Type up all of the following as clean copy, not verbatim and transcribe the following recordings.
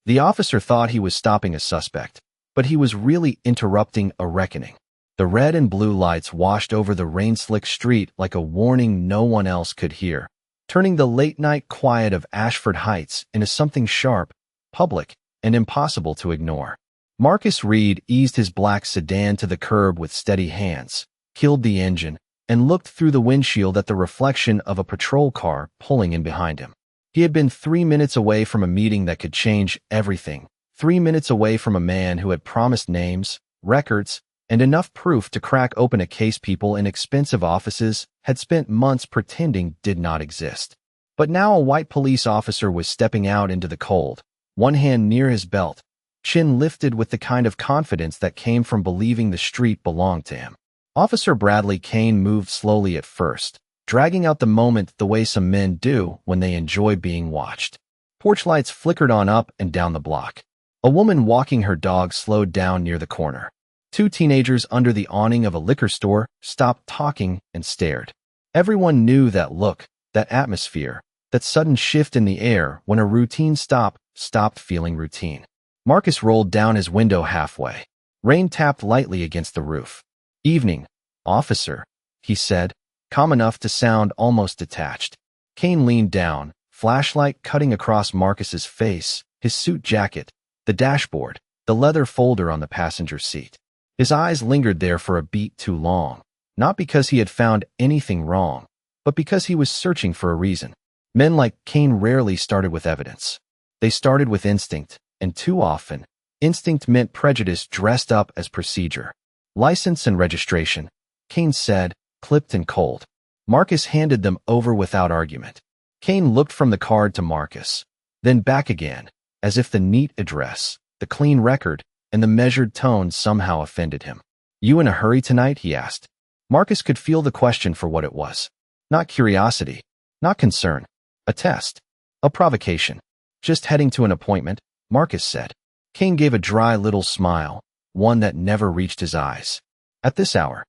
The officer thought he was stopping a suspect, but he was really interrupting a reckoning. The red and blue lights washed over the rain-slicked street like a warning no one else could hear, turning the late-night quiet of Ashford Heights into something sharp, public, and impossible to ignore. Marcus Reed eased his black sedan to the curb with steady hands, killed the engine, and looked through the windshield at the reflection of a patrol car pulling in behind him. He had been 3 minutes away from a meeting that could change everything, 3 minutes away from a man who had promised names, records, and enough proof to crack open a case people in expensive offices had spent months pretending did not exist. But now a white police officer was stepping out into the cold, one hand near his belt, chin lifted with the kind of confidence that came from believing the street belonged to him. Officer Bradley Kane moved slowly at first, dragging out the moment the way some men do when they enjoy being watched. Porch lights flickered on up and down the block. A woman walking her dog slowed down near the corner. 2 teenagers under the awning of a liquor store stopped talking and stared. Everyone knew that look, that atmosphere, that sudden shift in the air when a routine stop stopped feeling routine. Marcus rolled down his window halfway. Rain tapped lightly against the roof. "Evening, officer," he said, calm enough to sound almost detached. Kane leaned down, flashlight cutting across Marcus's face, his suit jacket, the dashboard, the leather folder on the passenger seat. His eyes lingered there for a beat too long, not because he had found anything wrong, but because he was searching for a reason. Men like Kane rarely started with evidence. They started with instinct, and too often, instinct meant prejudice dressed up as procedure. "License and registration," Kane said, clipped and cold. Marcus handed them over without argument. Kane looked from the card to Marcus, then back again, as if the neat address, the clean record, and the measured tone somehow offended him. "You in a hurry tonight?" he asked. Marcus could feel the question for what it was. Not curiosity, not concern. A test. A provocation. "Just heading to an appointment," Marcus said. Kane gave a dry little smile, one that never reached his eyes. At this hour?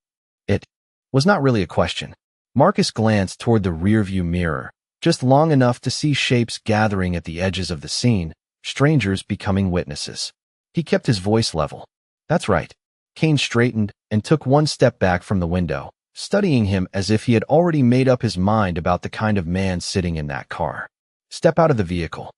It was not really a question. Marcus glanced toward the rearview mirror, just long enough to see shapes gathering at the edges of the scene, strangers becoming witnesses. He kept his voice level. "That's right." Kane straightened and took one step back from the window, studying him as if he had already made up his mind about the kind of man sitting in that car. "Step out of the vehicle."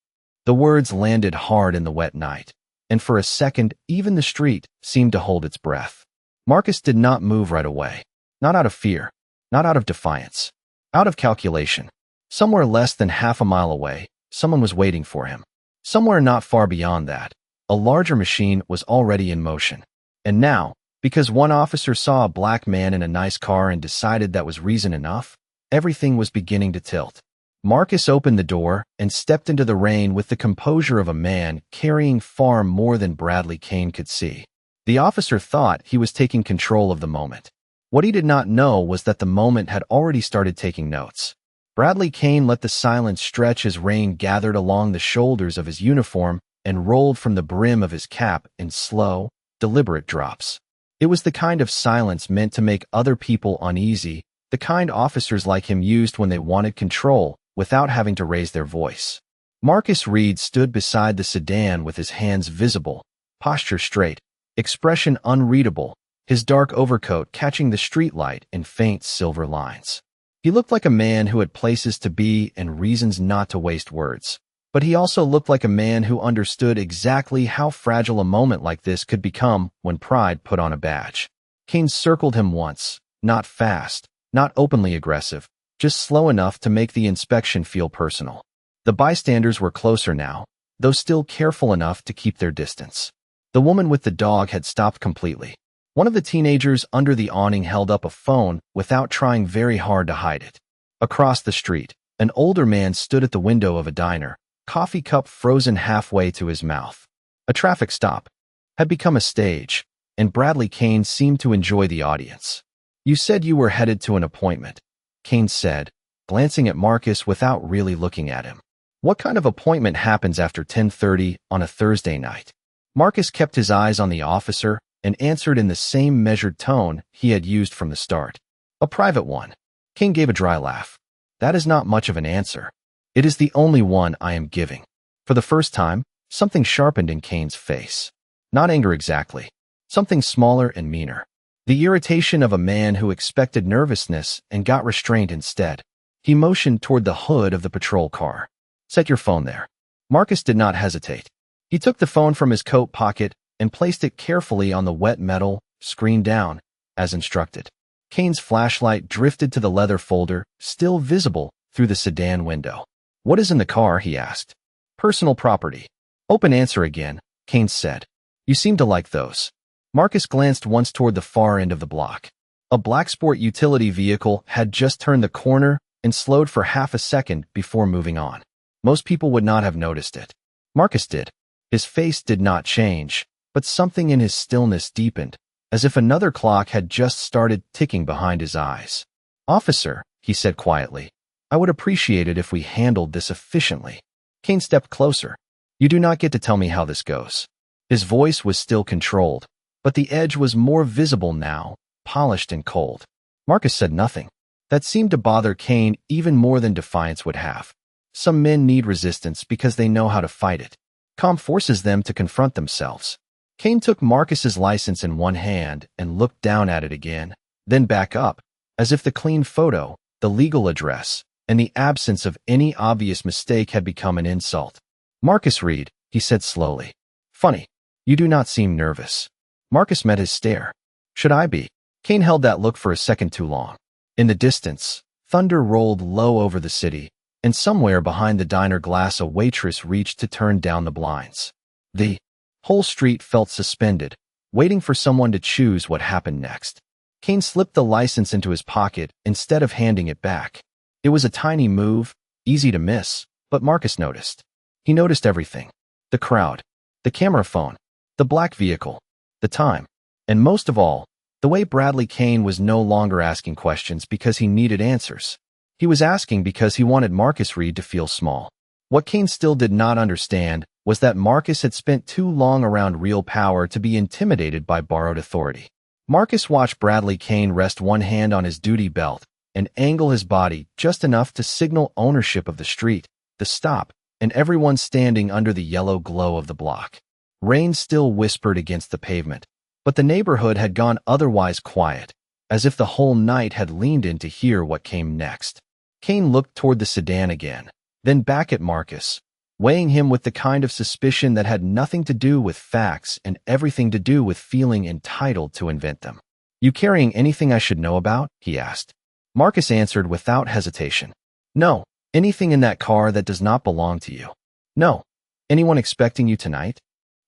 The words landed hard in the wet night, and for a second even the street seemed to hold its breath. Marcus did not move right away. Not out of fear, not out of defiance, out of calculation. Somewhere less than half a mile away, someone was waiting for him. Somewhere not far beyond that, a larger machine was already in motion. And now, because one officer saw a black man in a nice car and decided that was reason enough, everything was beginning to tilt. Marcus opened the door and stepped into the rain with the composure of a man carrying far more than Bradley Kane could see. The officer thought he was taking control of the moment. What he did not know was that the moment had already started taking notes. Bradley Kane let the silence stretch as rain gathered along the shoulders of his uniform and rolled from the brim of his cap in slow, deliberate drops. It was the kind of silence meant to make other people uneasy, the kind officers like him used when they wanted control without having to raise their voice. Marcus Reed stood beside the sedan with his hands visible, posture straight, expression unreadable, his dark overcoat catching the streetlight in faint silver lines. He looked like a man who had places to be and reasons not to waste words. But he also looked like a man who understood exactly how fragile a moment like this could become when pride put on a badge. Kane circled him once, not fast, not openly aggressive, just slow enough to make the inspection feel personal. The bystanders were closer now, though still careful enough to keep their distance. The woman with the dog had stopped completely. One of the teenagers under the awning held up a phone without trying very hard to hide it. Across the street, an older man stood at the window of a diner, coffee cup frozen halfway to his mouth. A traffic stop had become a stage, and Bradley Kane seemed to enjoy the audience. "You said you were headed to an appointment," Kane said, glancing at Marcus without really looking at him. "What kind of appointment happens after 10:30 on a Thursday night?" Marcus kept his eyes on the officer and answered in the same measured tone he had used from the start. "A private one." Kane gave a dry laugh. "That is not much of an answer. It is the only one I am giving." For the first time, Something sharpened in Kane's face. Not anger exactly. Something smaller and meaner. The irritation of a man who expected nervousness and got restraint instead. He motioned toward the hood of the patrol car. Set your phone there. Marcus did not hesitate. He took the phone from his coat pocket and placed it carefully on the wet metal, screen down, as instructed. Kane's flashlight drifted to the leather folder, still visible through the sedan window. What is in the car? He asked. Personal property. Open answer again, Kane said. You seem to like those. Marcus glanced once toward the far end of the block. A black sport utility vehicle had just turned the corner and slowed for half a second before moving on. Most people would not have noticed it. Marcus did. His face did not change, but something in his stillness deepened, as if another clock had just started ticking behind his eyes. Officer, he said quietly, I would appreciate it if we handled this efficiently. Kane stepped closer. You do not get to tell me how this goes. His voice was still controlled, but the edge was more visible now, polished and cold. Marcus said nothing. That seemed to bother Kane even more than defiance would have. Some men need resistance because they know how to fight it. Calm forces them to confront themselves. Kane took Marcus's license in one hand and looked down at it again, then back up, as if the clean photo, the legal address, and the absence of any obvious mistake had become an insult. Marcus Reed, he said slowly. Funny. You do not seem nervous. Marcus met his stare. Should I be? Kane held that look for a second too long. In the distance, thunder rolled low over the city, and somewhere behind the diner glass a waitress reached to turn down the blinds. The whole street felt suspended, waiting for someone to choose what happened next. Kane slipped the license into his pocket instead of handing it back. It was a tiny move, easy to miss, but Marcus noticed. He noticed everything. The crowd, the camera phone, the black vehicle, the time, and most of all, the way Bradley Kane was no longer asking questions because he needed answers. He was asking because he wanted Marcus Reed to feel small. What Kane still did not understand was that Marcus had spent too long around real power to be intimidated by borrowed authority. Marcus watched Bradley Kane rest one hand on his duty belt and angle his body just enough to signal ownership of the street, the stop, and everyone standing under the yellow glow of the block. Rain still whispered against the pavement, but the neighborhood had gone otherwise quiet, as if the whole night had leaned in to hear what came next. Kane looked toward the sedan again, then back at Marcus, weighing him with the kind of suspicion that had nothing to do with facts and everything to do with feeling entitled to invent them. You carrying anything I should know about? He asked. Marcus answered without hesitation. No. Anything in that car that does not belong to you? No. Anyone expecting you tonight?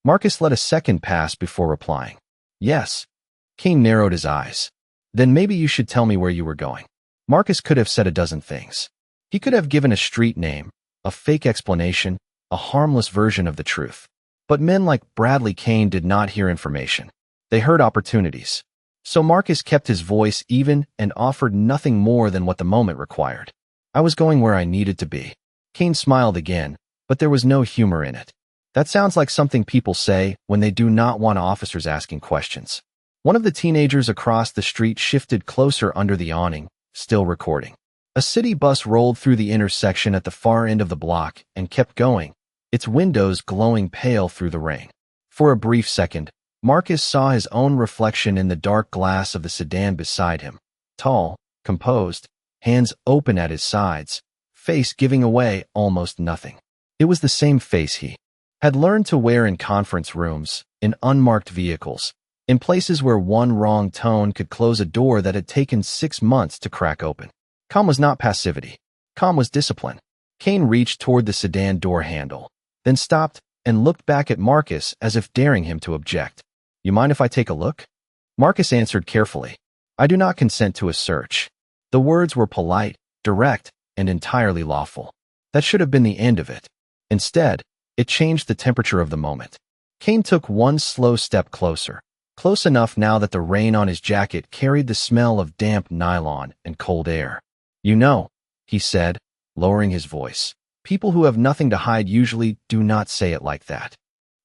Marcus let a second pass before replying. Yes. Kane narrowed his eyes. Then maybe you should tell me where you were going. Marcus could have said a dozen things. He could have given a street name, a fake explanation, a harmless version of the truth. But men like Bradley Kane did not hear information. They heard opportunities. So Marcus kept his voice even and offered nothing more than what the moment required. I was going where I needed to be. Kane smiled again, but there was no humor in it. That sounds like something people say when they do not want officers asking questions. One of the teenagers across the street shifted closer under the awning, still recording. A city bus rolled through the intersection at the far end of the block and kept going, its windows glowing pale through the rain. For a brief second, Marcus saw his own reflection in the dark glass of the sedan beside him. Tall, composed, hands open at his sides, face giving away almost nothing. It was the same face he had learned to wear in conference rooms, in unmarked vehicles, in places where one wrong tone could close a door that had taken 6 months to crack open. Calm was not passivity. Calm was discipline. Kane reached toward the sedan door handle, then stopped and looked back at Marcus as if daring him to object. You mind if I take a look? Marcus answered carefully. I do not consent to a search. The words were polite, direct, and entirely lawful. That should have been the end of it. Instead, it changed the temperature of the moment. Kane took one slow step closer, close enough now that the rain on his jacket carried the smell of damp nylon and cold air. You know, he said, lowering his voice, people who have nothing to hide usually do not say it like that.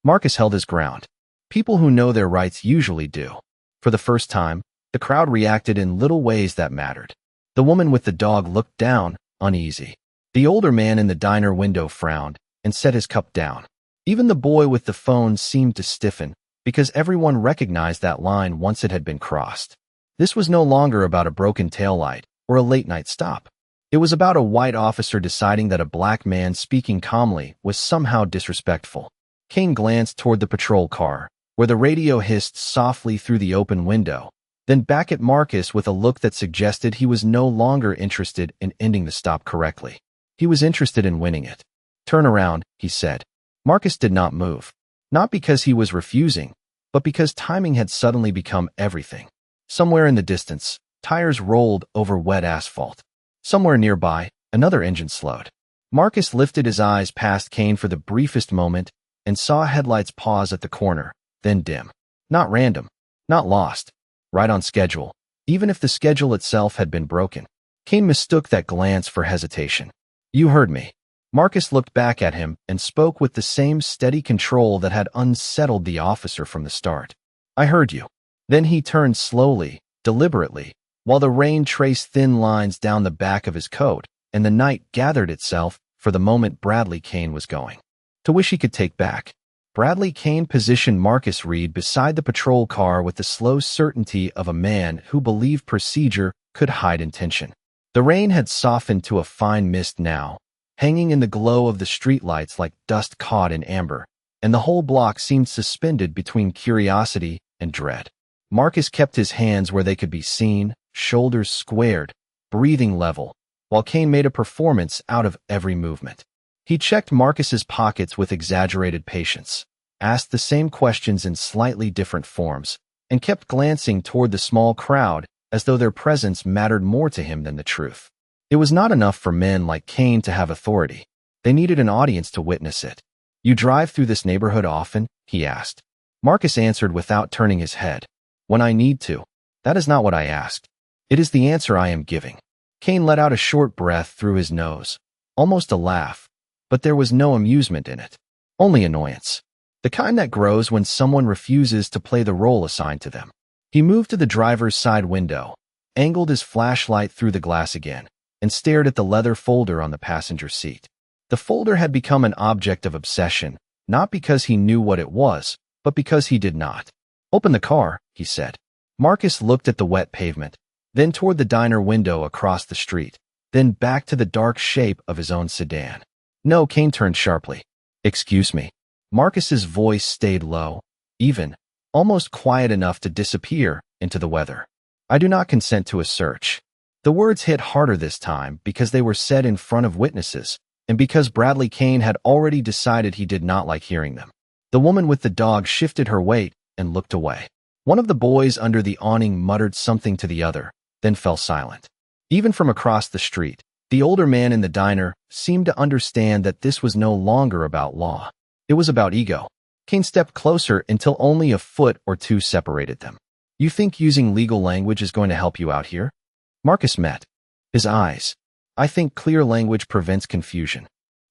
Marcus held his ground. People who know their rights usually do. For the first time, the crowd reacted in little ways that mattered. The woman with the dog looked down, uneasy. The older man in the diner window frowned and set his cup down. Even the boy with the phone seemed to stiffen, because everyone recognized that line once it had been crossed. This was no longer about a broken taillight or a late-night stop. It was about a white officer deciding that a black man speaking calmly was somehow disrespectful. Kane glanced toward the patrol car, where the radio hissed softly through the open window, then back at Marcus with a look that suggested he was no longer interested in ending the stop correctly. He was interested in winning it. "Turn around," he said. Marcus did not move. Not because he was refusing, but because timing had suddenly become everything. Somewhere in the distance, tires rolled over wet asphalt. Somewhere nearby, another engine slowed. Marcus lifted his eyes past Kane for the briefest moment and saw headlights pause at the corner, then dim. Not random, not lost. Right on schedule, even if the schedule itself had been broken. Kane mistook that glance for hesitation. "You heard me." Marcus looked back at him and spoke with the same steady control that had unsettled the officer from the start. "I heard you." Then he turned slowly, deliberately, while the rain traced thin lines down the back of his coat, and the night gathered itself for the moment Bradley Kane was going to wish he could take back. Bradley Kane positioned Marcus Reed beside the patrol car with the slow certainty of a man who believed procedure could hide intention. The rain had softened to a fine mist now, hanging in the glow of the streetlights like dust caught in amber, and the whole block seemed suspended between curiosity and dread. Marcus kept his hands where they could be seen, shoulders squared, breathing level, while Kane made a performance out of every movement. He checked Marcus's pockets with exaggerated patience, asked the same questions in slightly different forms, and kept glancing toward the small crowd as though their presence mattered more to him than the truth. It was not enough for men like Kane to have authority. They needed an audience to witness it. "You drive through this neighborhood often?" he asked. Marcus answered without turning his head. "When I need to." "That is not what I asked." "It is the answer I am giving." Kane let out a short breath through his nose, almost a laugh, but there was no amusement in it, only annoyance. The kind that grows when someone refuses to play the role assigned to them. He moved to the driver's side window, angled his flashlight through the glass again, and stared at the leather folder on the passenger seat. The folder had become an object of obsession, not because he knew what it was, but because he did not. "Open the car," he said. Marcus looked at the wet pavement, then toward the diner window across the street, then back to the dark shape of his own sedan. "No," Kane turned sharply. "Excuse me." Marcus's voice stayed low, even, almost quiet enough to disappear into the weather. "I do not consent to a search." The words hit harder this time because they were said in front of witnesses, and because Bradley Kane had already decided he did not like hearing them. The woman with the dog shifted her weight and looked away. One of the boys under the awning muttered something to the other, then fell silent. Even from across the street, the older man in the diner seemed to understand that this was no longer about law. It was about ego. Kane stepped closer until only a foot or two separated them. "You think using legal language is going to help you out here?" Marcus met his eyes. "I think clear language prevents confusion."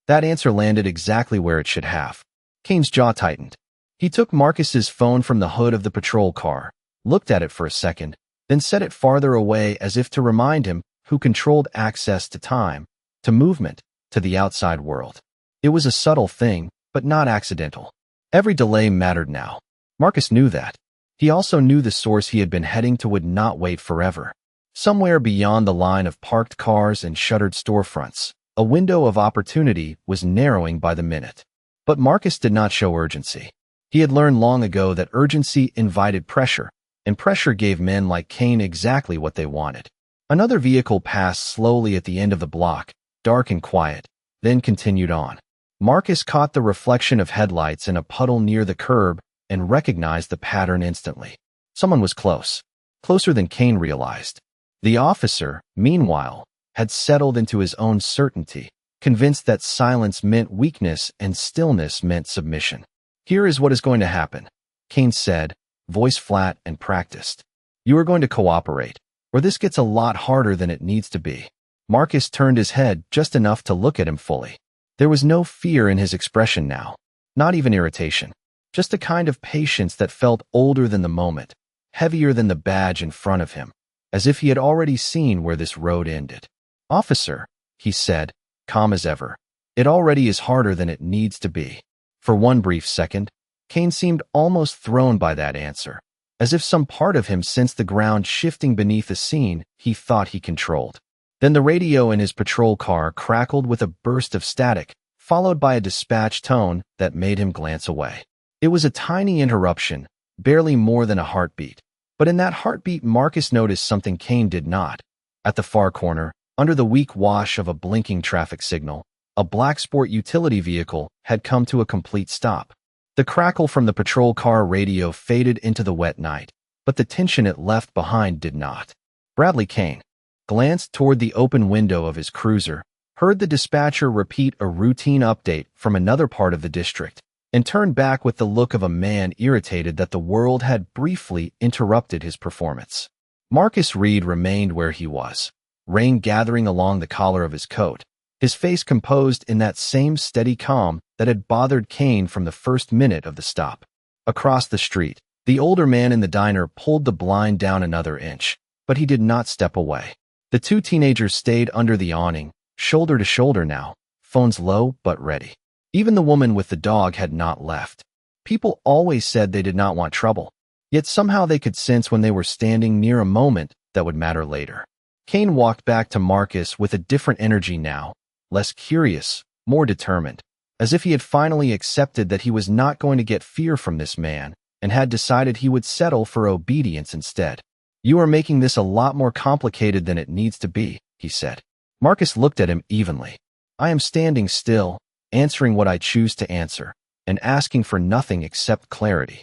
That answer landed exactly where it should have. Kane's jaw tightened. He took Marcus's phone from the hood of the patrol car, looked at it for a second, then set it farther away as if to remind him who controlled access to time, to movement, to the outside world. It was a subtle thing, but not accidental. Every delay mattered now. Marcus knew that. He also knew the source he had been heading to would not wait forever. Somewhere beyond the line of parked cars and shuttered storefronts, a window of opportunity was narrowing by the minute. But Marcus did not show urgency. He had learned long ago that urgency invited pressure, and pressure gave men like Kane exactly what they wanted. Another vehicle passed slowly at the end of the block, dark and quiet, then continued on. Marcus caught the reflection of headlights in a puddle near the curb and recognized the pattern instantly. Someone was close, closer than Kane realized. The officer, meanwhile, had settled into his own certainty, convinced that silence meant weakness and stillness meant submission. "Here is what is going to happen," Kane said, voice flat and practiced. "You are going to cooperate, or this gets a lot harder than it needs to be." Marcus turned his head just enough to look at him fully. There was no fear in his expression now, not even irritation, just a kind of patience that felt older than the moment, heavier than the badge in front of him, as if he had already seen where this road ended. "Officer," he said, calm as ever, "it already is harder than it needs to be." For one brief second, Kane seemed almost thrown by that answer, as if some part of him sensed the ground shifting beneath a scene he thought he controlled. Then the radio in his patrol car crackled with a burst of static, followed by a dispatch tone that made him glance away. It was a tiny interruption, barely more than a heartbeat. But in that heartbeat, Marcus noticed something Kane did not. At the far corner, under the weak wash of a blinking traffic signal, a black sport utility vehicle had come to a complete stop. The crackle from the patrol car radio faded into the wet night, but the tension it left behind did not. Bradley Kane glanced toward the open window of his cruiser, heard the dispatcher repeat a routine update from another part of the district, and turned back with the look of a man irritated that the world had briefly interrupted his performance. Marcus Reed remained where he was, rain gathering along the collar of his coat, his face composed in that same steady calm that had bothered Kane from the first minute of the stop. Across the street, the older man in the diner pulled the blind down another inch, but he did not step away. The two teenagers stayed under the awning, shoulder to shoulder now, phones low but ready. Even the woman with the dog had not left. People always said they did not want trouble, yet somehow they could sense when they were standing near a moment that would matter later. Kane walked back to Marcus with a different energy now, less curious, more determined, as if he had finally accepted that he was not going to get fear from this man and had decided he would settle for obedience instead. "You are making this a lot more complicated than it needs to be," he said. Marcus looked at him evenly. "I am standing still, answering what I choose to answer, and asking for nothing except clarity."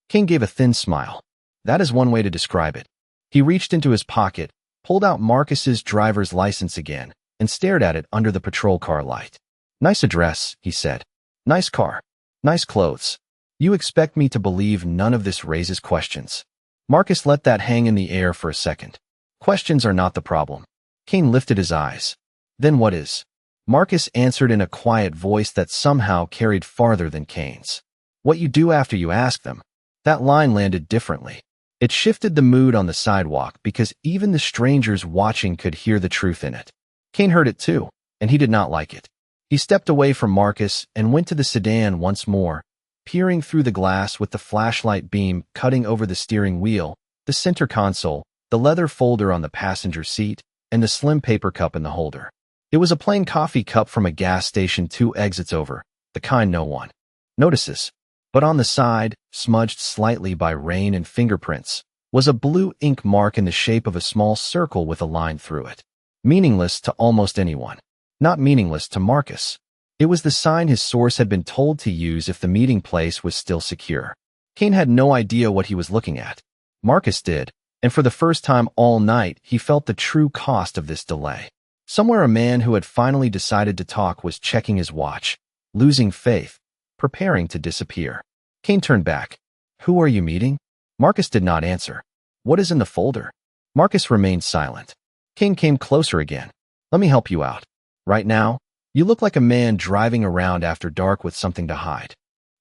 Kane gave a thin smile. That is one way to describe it. He reached into his pocket, pulled out Marcus's driver's license again, and stared at it under the patrol car light. "Nice address," he said. "Nice car. Nice clothes. You expect me to believe none of this raises questions?" Marcus let that hang in the air for a second. "Questions are not the problem." Kane lifted his eyes. "Then what is?" Marcus answered in a quiet voice that somehow carried farther than Kane's. "What you do after you ask them." That line landed differently. It shifted the mood on the sidewalk because even the strangers watching could hear the truth in it. Kane heard it too, and he did not like it. He stepped away from Marcus and went to the sedan once more, peering through the glass with the flashlight beam cutting over the steering wheel, the center console, the leather folder on the passenger seat, and the slim paper cup in the holder. It was a plain coffee cup from a gas station 2 exits over, the kind no one notices. But on the side, smudged slightly by rain and fingerprints, was a blue ink mark in the shape of a small circle with a line through it. Meaningless to almost anyone. Not meaningless to Marcus. It was the sign his source had been told to use if the meeting place was still secure. Kane had no idea what he was looking at. Marcus did, and for the first time all night he felt the true cost of this delay. Somewhere a man who had finally decided to talk was checking his watch, losing faith, preparing to disappear. Kane turned back. "Who are you meeting?" Marcus did not answer. "What is in the folder?" Marcus remained silent. Kane came closer again. "Let me help you out. Right now, you look like a man driving around after dark with something to hide."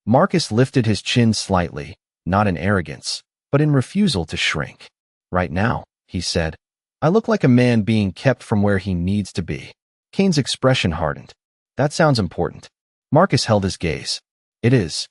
Marcus lifted his chin slightly, not in arrogance, but in refusal to shrink. "Right now," he said, "I look like a man being kept from where he needs to be." Kane's expression hardened. "That sounds important." Marcus held his gaze. "It is."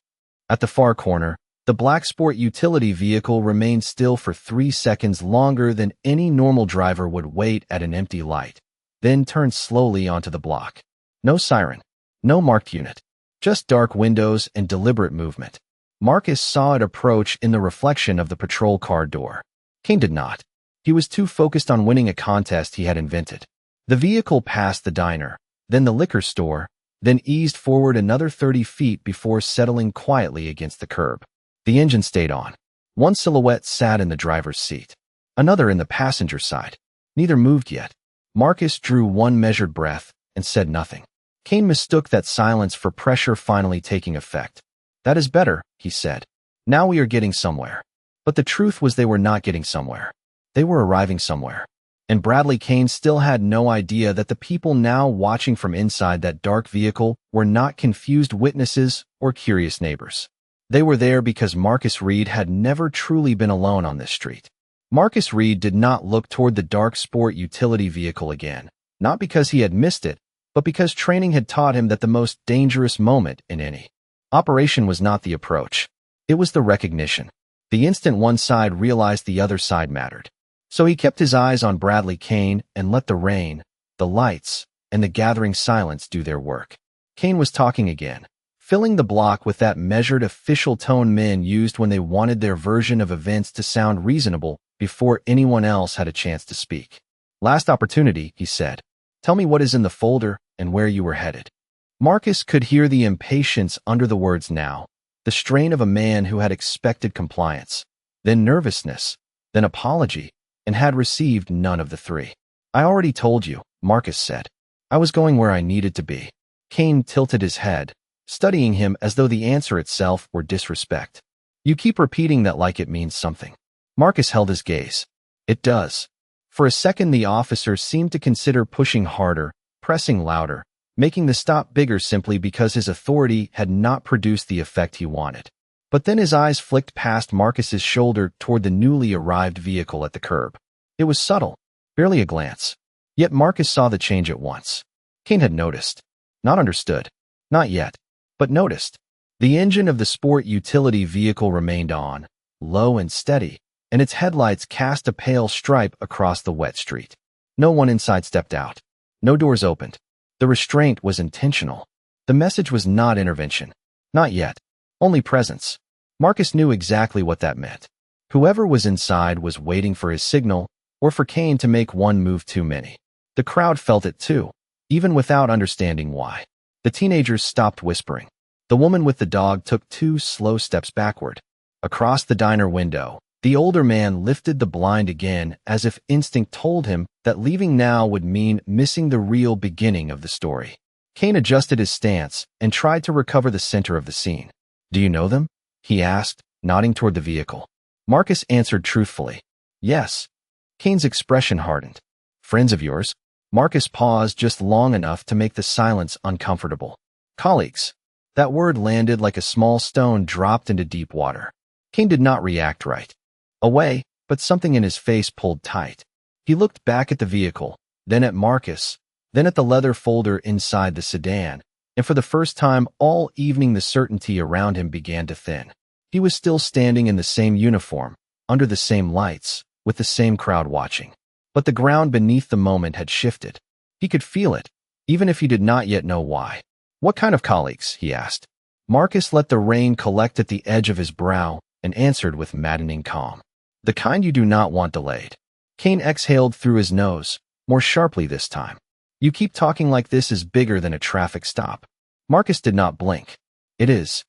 At the far corner, the black sport utility vehicle remained still for 3 seconds longer than any normal driver would wait at an empty light, then turned slowly onto the block. No siren, no marked unit, just dark windows and deliberate movement. Marcus saw it approach in the reflection of the patrol car door. Kane did not. He was too focused on winning a contest he had invented. The vehicle passed the diner, then the liquor store, then eased forward another 30 feet before settling quietly against the curb. The engine stayed on. One silhouette sat in the driver's seat, another in the passenger side. Neither moved yet. Marcus drew one measured breath and said nothing. Kane mistook that silence for pressure finally taking effect. "That is better," he said. "Now we are getting somewhere." But the truth was they were not getting somewhere. They were arriving somewhere. And Bradley Kane still had no idea that the people now watching from inside that dark vehicle were not confused witnesses or curious neighbors. They were there because Marcus Reed had never truly been alone on this street. Marcus Reed did not look toward the dark sport utility vehicle again, not because he had missed it, but because training had taught him that the most dangerous moment in any Operation was not the approach. It was the recognition. The instant one side realized the other side mattered. So he kept his eyes on Bradley Kane and let the rain, the lights, and the gathering silence do their work. Kane was talking again, filling the block with that measured official tone men used when they wanted their version of events to sound reasonable before anyone else had a chance to speak. "Last opportunity," he said. "Tell me what is in the folder and where you were headed." Marcus could hear the impatience under the words now, the strain of a man who had expected compliance, then nervousness, then apology, and had received none of the three. "I already told you," Marcus said. "I was going where I needed to be." Kane tilted his head, studying him as though the answer itself were disrespect. "You keep repeating that like it means something." Marcus held his gaze. "It does." For a second the officer seemed to consider pushing harder, pressing louder, making the stop bigger simply because his authority had not produced the effect he wanted. But then his eyes flicked past Marcus's shoulder toward the newly arrived vehicle at the curb. It was subtle, barely a glance. Yet Marcus saw the change at once. Kane had noticed. Not understood. Not yet. But noticed. The engine of the sport utility vehicle remained on, low and steady, and its headlights cast a pale stripe across the wet street. No one inside stepped out. No doors opened. The restraint was intentional. The message was not intervention. Not yet. Only presence. Marcus knew exactly what that meant. Whoever was inside was waiting for his signal, or for Kane to make one move too many. The crowd felt it too, even without understanding why. The teenagers stopped whispering. The woman with the dog took 2 slow steps backward. Across the diner window, the older man lifted the blind again as if instinct told him that leaving now would mean missing the real beginning of the story. Kane adjusted his stance and tried to recover the center of the scene. "Do you know them?" he asked, nodding toward the vehicle. Marcus answered truthfully. "Yes." Kane's expression hardened. "Friends of yours?" Marcus paused just long enough to make the silence uncomfortable. "Colleagues." That word landed like a small stone dropped into deep water. Kane did not react right away, but something in his face pulled tight. He looked back at the vehicle, then at Marcus, then at the leather folder inside the sedan, and for the first time all evening the certainty around him began to thin. He was still standing in the same uniform, under the same lights, with the same crowd watching. But the ground beneath the moment had shifted. He could feel it, even if he did not yet know why. "What kind of colleagues?" he asked. Marcus let the rain collect at the edge of his brow and answered with maddening calm. "The kind you do not want delayed." Kane exhaled through his nose, more sharply this time. "You keep talking like this is bigger than a traffic stop." Marcus did not blink. "It is."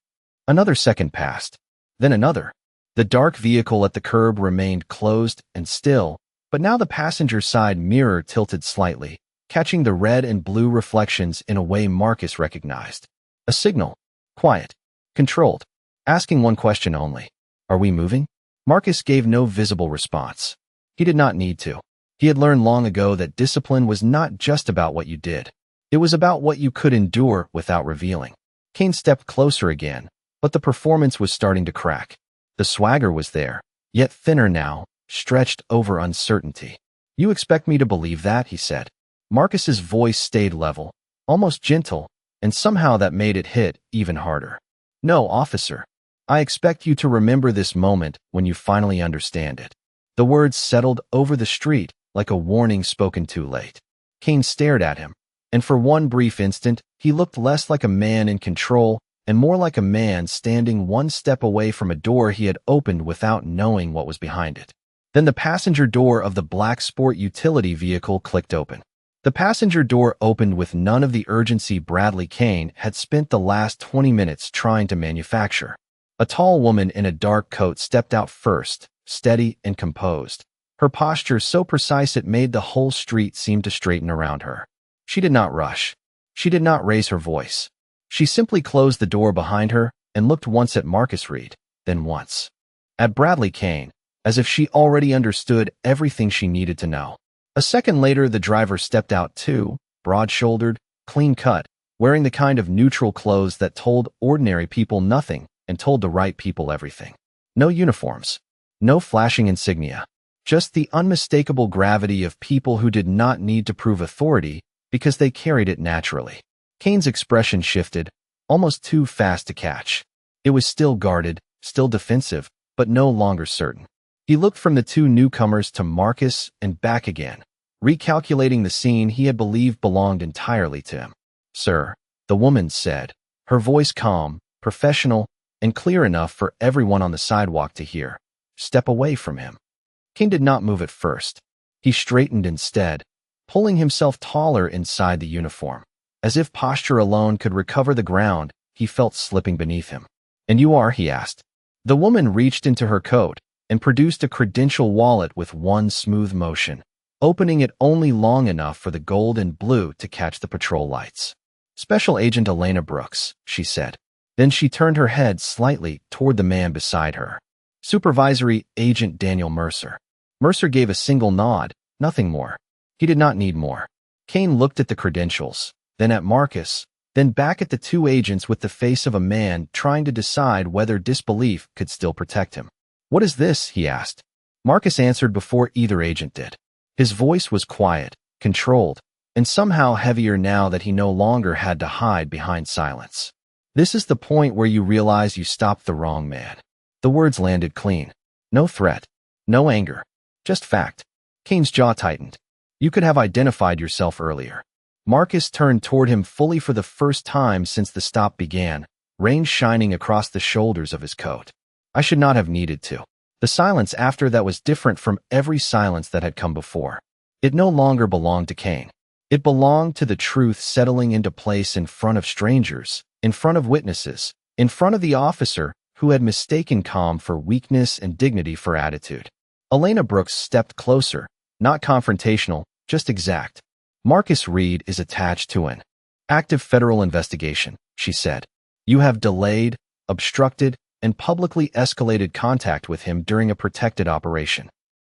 Another second passed. Then another. The dark vehicle at the curb remained closed and still, but now the passenger side mirror tilted slightly, catching the red and blue reflections in a way Marcus recognized. A signal. Quiet. Controlled. Asking one question only. "Are we moving?" Marcus gave no visible response. He did not need to. He had learned long ago that discipline was not just about what you did. It was about what you could endure without revealing. Kane stepped closer again, but the performance was starting to crack. The swagger was there, yet thinner now, stretched over uncertainty. "You expect me to believe that?" he said. Marcus's voice stayed level, almost gentle, and somehow that made it hit even harder. "No, officer. I expect you to remember this moment when you finally understand it." The words settled over the street like a warning spoken too late. Kane stared at him, and for one brief instant, he looked less like a man in control and more like a man standing one step away from a door he had opened without knowing what was behind it. Then the passenger door of the black sport utility vehicle clicked open. The passenger door opened with none of the urgency Bradley Kane had spent the last 20 minutes trying to manufacture. A tall woman in a dark coat stepped out first, steady and composed. Her posture so precise it made the whole street seem to straighten around her. She did not rush. She did not raise her voice. She simply closed the door behind her and looked once at Marcus Reed, then once at Bradley Kane, as if she already understood everything she needed to know. A second later, the driver stepped out too, broad-shouldered, clean-cut, wearing the kind of neutral clothes that told ordinary people nothing and told the right people everything. No uniforms, no flashing insignia, just the unmistakable gravity of people who did not need to prove authority because they carried it naturally. Kane's expression shifted, almost too fast to catch. It was still guarded, still defensive, but no longer certain. He looked from the two newcomers to Marcus and back again, recalculating the scene he had believed belonged entirely to him. "Sir," the woman said, her voice calm, professional, and clear enough for everyone on the sidewalk to hear. "Step away from him." Kane did not move at first. He straightened instead, pulling himself taller inside the uniform. As if posture alone could recover the ground he felt slipping beneath him. "And you are?" he asked. The woman reached into her coat and produced a credential wallet with one smooth motion, opening it only long enough for the gold and blue to catch the patrol lights. "Special Agent Elena Brooks," she said. Then she turned her head slightly toward the man beside her. "Supervisory Agent Daniel Mercer." Mercer gave a single nod, nothing more. He did not need more. Kane looked at the credentials, then at Marcus, then back at the two agents with the face of a man trying to decide whether disbelief could still protect him. "What is this?" he asked. Marcus answered before either agent did. His voice was quiet, controlled, and somehow heavier now that he no longer had to hide behind silence. "This is the point where you realize you stopped the wrong man." The words landed clean. No threat, no anger, just fact. Kane's jaw tightened. "You could have identified yourself earlier." Marcus turned toward him fully for the first time since the stop began, rain shining across the shoulders of his coat. "I should not have needed to." The silence after that was different from every silence that had come before. It no longer belonged to Kane. It belonged to the truth settling into place in front of strangers, in front of witnesses, in front of the officer who had mistaken calm for weakness and dignity for attitude. Elena Brooks stepped closer, not confrontational, just exact. "Marcus Reed is attached to an active federal investigation," she said. "You have delayed, obstructed, and publicly escalated contact with him during a protected operation."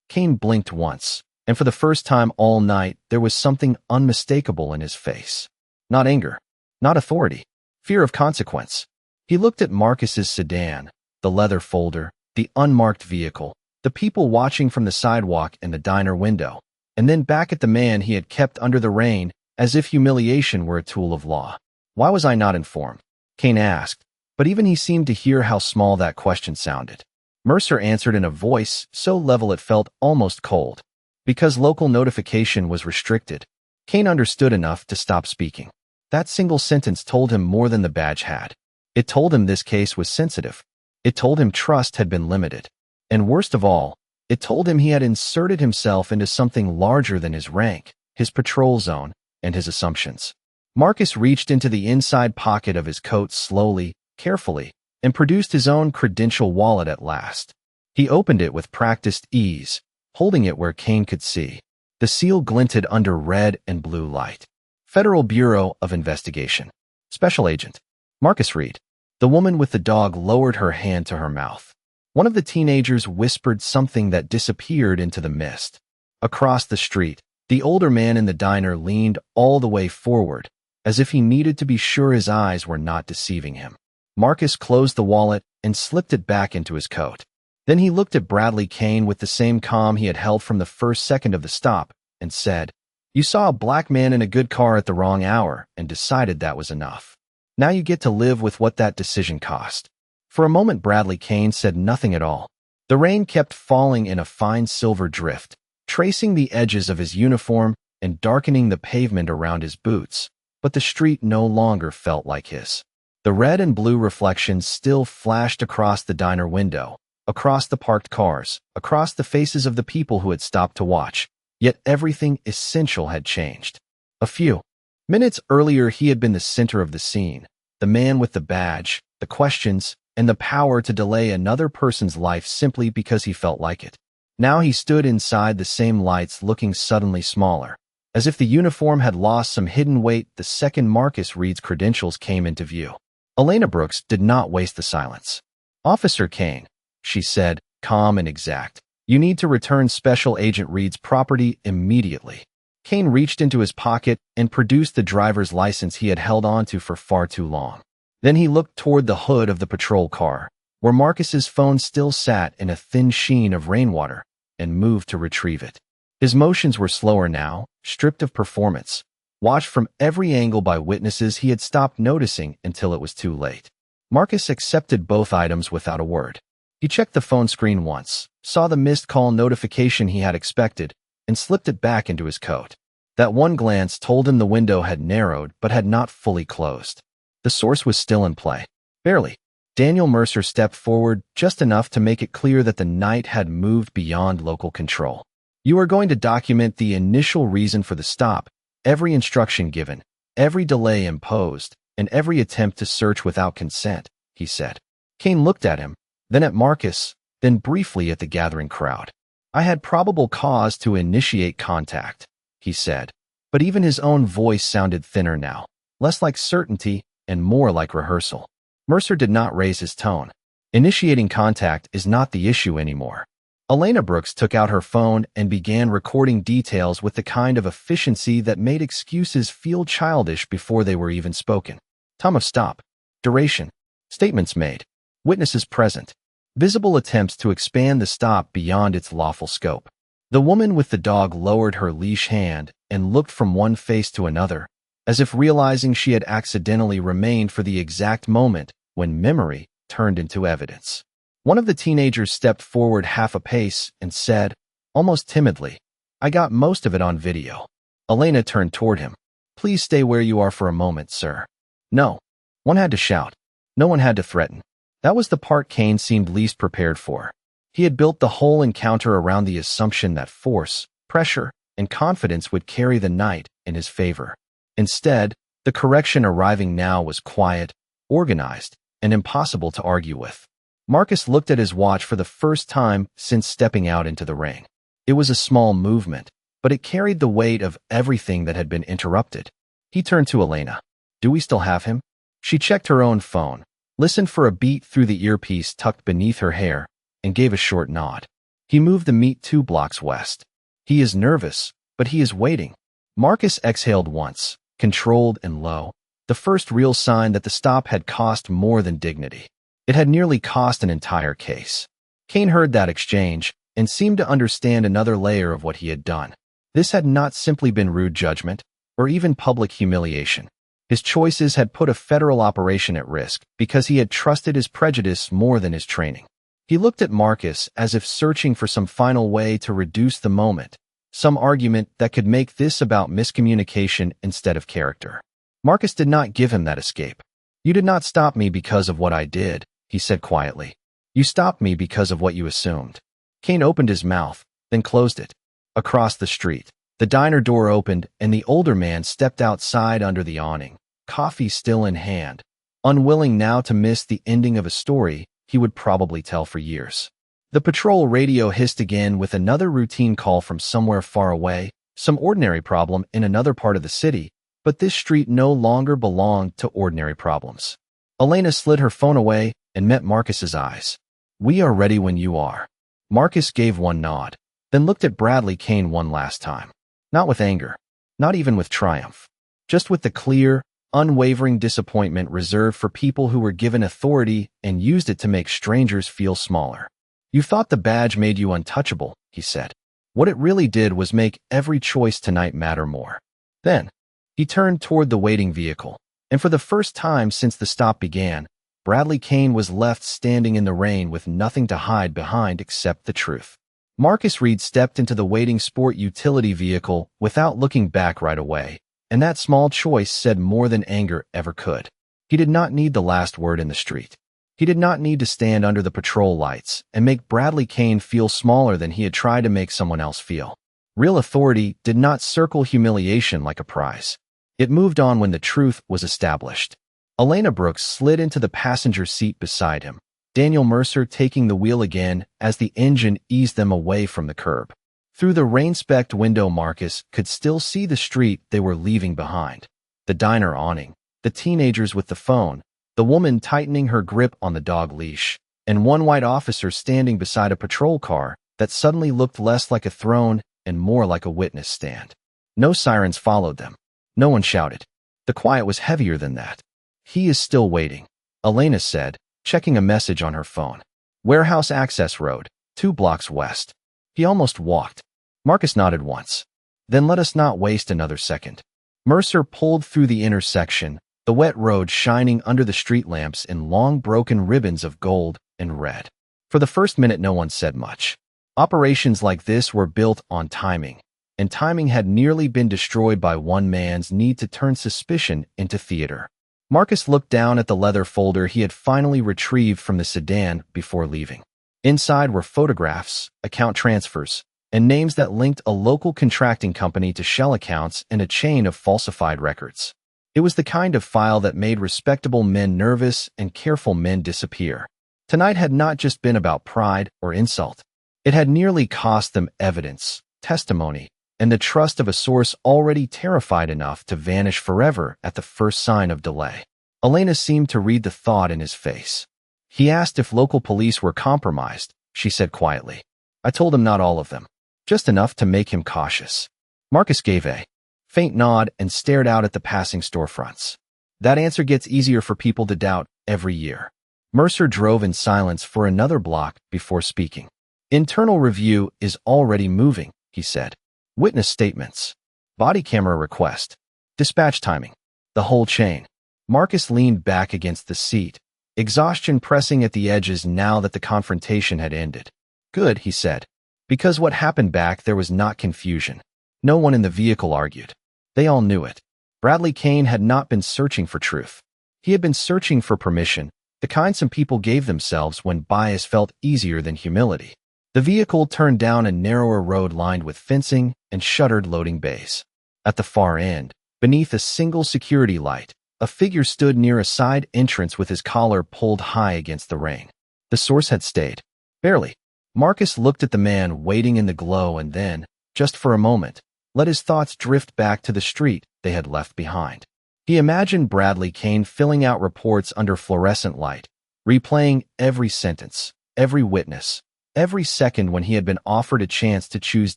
Kane blinked once, and for the first time all night there was something unmistakable in his face. Not anger, not authority, fear of consequence. He looked at Marcus's sedan, the leather folder, the unmarked vehicle, the people watching from the sidewalk and the diner window, and then back at the man he had kept under the rain as if humiliation were a tool of law. "Why was I not informed?" Kane asked, but even he seemed to hear how small that question sounded. Mercer answered in a voice so level it felt almost cold. "Because local notification was restricted." Kane understood enough to stop speaking. That single sentence told him more than the badge had. It told him this case was sensitive. It told him trust had been limited. And worst of all, it told him he had inserted himself into something larger than his rank, his patrol zone, and his assumptions. Marcus reached into the inside pocket of his coat slowly, carefully, and produced his own credential wallet at last. He opened it with practiced ease, holding it where Kane could see. The seal glinted under red and blue light. "Federal Bureau of Investigation. Special Agent Marcus Reed." The woman with the dog lowered her hand to her mouth. One of the teenagers whispered something that disappeared into the mist. Across the street, the older man in the diner leaned all the way forward, as if he needed to be sure his eyes were not deceiving him. Marcus closed the wallet and slipped it back into his coat. Then he looked at Bradley Kane with the same calm he had held from the first second of the stop and said, "You saw a black man in a good car at the wrong hour and decided that was enough. Now you get to live with what that decision cost." For a moment Bradley Kane said nothing at all. The rain kept falling in a fine silver drift, tracing the edges of his uniform and darkening the pavement around his boots, but the street no longer felt like his. The red and blue reflections still flashed across the diner window, across the parked cars, across the faces of the people who had stopped to watch, yet everything essential had changed. A few minutes earlier he had been the center of the scene, the man with the badge, the questions, and the power to delay another person's life simply because he felt like it. Now he stood inside the same lights looking suddenly smaller, as if the uniform had lost some hidden weight the second Marcus Reed's credentials came into view. Elena Brooks did not waste the silence. "Officer Kane," she said, calm and exact, "you need to return Special Agent Reed's property immediately." Kane reached into his pocket and produced the driver's license he had held onto for far too long. Then he looked toward the hood of the patrol car, where Marcus's phone still sat in a thin sheen of rainwater, and moved to retrieve it. His motions were slower now, stripped of performance, watched from every angle by witnesses he had stopped noticing until it was too late. Marcus accepted both items without a word. He checked the phone screen once, saw the missed call notification he had expected, and slipped it back into his coat. That one glance told him the window had narrowed but had not fully closed. The source was still in play. Barely. Daniel Mercer stepped forward just enough to make it clear that the night had moved beyond local control. You are going to document the initial reason for the stop, every instruction given, every delay imposed, and every attempt to search without consent, he said. Kane looked at him, then at Marcus, then briefly at the gathering crowd. I had probable cause to initiate contact, he said, but even his own voice sounded thinner now, less like certainty and more like rehearsal. Mercer did not raise his tone. Initiating contact is not the issue anymore. Elena Brooks took out her phone and began recording details with the kind of efficiency that made excuses feel childish before they were even spoken. Time of stop, duration, statements made, witnesses present, visible attempts to expand the stop beyond its lawful scope. The woman with the dog lowered her leash hand and looked from one face to another, as if realizing she had accidentally remained for the exact moment when memory turned into evidence. One of the teenagers stepped forward half a pace and said, almost timidly, I got most of it on video. Elena turned toward him. Please stay where you are for a moment, sir. No. One had to shout. No one had to threaten. That was the part Kane seemed least prepared for. He had built the whole encounter around the assumption that force, pressure, and confidence would carry the night in his favor. Instead, the correction arriving now was quiet, organized, and impossible to argue with. Marcus looked at his watch for the first time since stepping out into the ring. It was a small movement, but it carried the weight of everything that had been interrupted. He turned to Elena. Do we still have him? She checked her own phone, listened for a beat through the earpiece tucked beneath her hair, and gave a short nod. He moved the meet 2 blocks west. He is nervous, but he is waiting. Marcus exhaled once, controlled and low, the first real sign that the stop had cost more than dignity. It had nearly cost an entire case. Kane heard that exchange and seemed to understand another layer of what he had done. This had not simply been rude judgment or even public humiliation. His choices had put a federal operation at risk because he had trusted his prejudice more than his training. He looked at Marcus as if searching for some final way to reduce the moment, some argument that could make this about miscommunication instead of character. Marcus did not give him that escape. You did not stop me because of what I did, he said quietly. You stopped me because of what you assumed. Kane opened his mouth, then closed it. Across the street, the diner door opened and the older man stepped outside under the awning, coffee still in hand, unwilling now to miss the ending of a story he would probably tell for years. The patrol radio hissed again with another routine call from somewhere far away, some ordinary problem in another part of the city, but this street no longer belonged to ordinary problems. Elena slid her phone away and met Marcus's eyes. We are ready when you are. Marcus gave one nod, then looked at Bradley Kane one last time. Not with anger, not even with triumph, just with the clear, unwavering disappointment reserved for people who were given authority and used it to make strangers feel smaller. You thought the badge made you untouchable, he said. What it really did was make every choice tonight matter more. Then, he turned toward the waiting vehicle, and for the first time since the stop began, Bradley Kane was left standing in the rain with nothing to hide behind except the truth. Marcus Reed stepped into the waiting sport utility vehicle without looking back right away, and that small choice said more than anger ever could. He did not need the last word in the street. He did not need to stand under the patrol lights and make Bradley Kane feel smaller than he had tried to make someone else feel. Real authority did not circle humiliation like a prize. It moved on when the truth was established. Elena Brooks slid into the passenger seat beside him, Daniel Mercer taking the wheel again as the engine eased them away from the curb. Through the rain-specked window, Marcus could still see the street they were leaving behind. The diner awning, the teenagers with the phone, the woman tightening her grip on the dog leash, and one white officer standing beside a patrol car that suddenly looked less like a throne and more like a witness stand. No sirens followed them. No one shouted. The quiet was heavier than that. He is still waiting, Elena said, checking a message on her phone. Warehouse Access Road, 2 blocks west. He almost walked. Marcus nodded once. Then let us not waste another second. Mercer pulled through the intersection, the wet road shining under the street lamps in long broken ribbons of gold and red. For the first minute, no one said much. Operations like this were built on timing, and timing had nearly been destroyed by one man's need to turn suspicion into theater. Marcus looked down at the leather folder he had finally retrieved from the sedan before leaving. Inside were photographs, account transfers, and names that linked a local contracting company to shell accounts and a chain of falsified records. It was the kind of file that made respectable men nervous and careful men disappear. Tonight had not just been about pride or insult. It had nearly cost them evidence, testimony, and the trust of a source already terrified enough to vanish forever at the first sign of delay. Elena seemed to read the thought in his face. He asked if local police were compromised. She said quietly, "I told him not all of them, just enough to make him cautious." Marcus gave a faint nod and stared out at the passing storefronts. That answer gets easier for people to doubt every year. Mercer drove in silence for another block before speaking. "Internal review is already moving," he said. "Witness statements, body camera request, dispatch timing, the whole chain." Marcus leaned back against the seat, exhaustion pressing at the edges now that the confrontation had ended. "Good," he said, because what happened back there was not confusion. No one in the vehicle argued. They all knew it. Bradley Kane had not been searching for truth. He had been searching for permission, the kind some people gave themselves when bias felt easier than humility. The vehicle turned down a narrower road lined with fencing and shuttered loading bays. At the far end, beneath a single security light, a figure stood near a side entrance with his collar pulled high against the rain. The source had stayed. Barely. Marcus looked at the man waiting in the glow and then, just for a moment, let his thoughts drift back to the street they had left behind. He imagined Bradley Kane filling out reports under fluorescent light, replaying every sentence, every witness, every second when he had been offered a chance to choose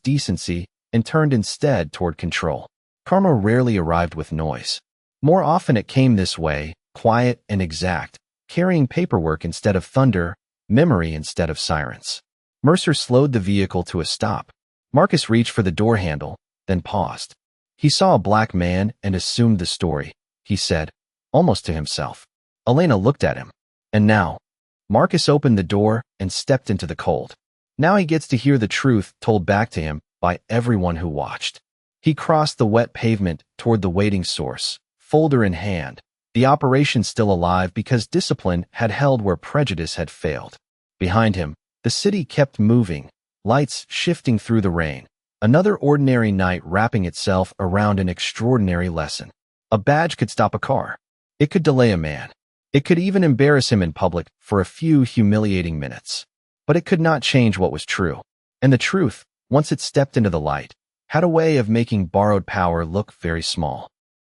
decency and turned instead toward control. Karma rarely arrived with noise. More often it came this way, quiet and exact, carrying paperwork instead of thunder, memory instead of sirens. Mercer slowed the vehicle to a stop. Marcus reached for the door handle, then paused. He saw a black man and assumed the story, he said, almost to himself. Elena looked at him. And now? Marcus opened the door and stepped into the cold. Now he gets to hear the truth told back to him by everyone who watched. He crossed the wet pavement toward the waiting source, folder in hand, the operation still alive because discipline had held where prejudice had failed. Behind him, the city kept moving, lights shifting through the rain. Another ordinary night wrapping itself around an extraordinary lesson. A badge could stop a car. It could delay a man. It could even embarrass him in public for a few humiliating minutes. But it could not change what was true. And the truth, once it stepped into the light, had a way of making borrowed power look very small.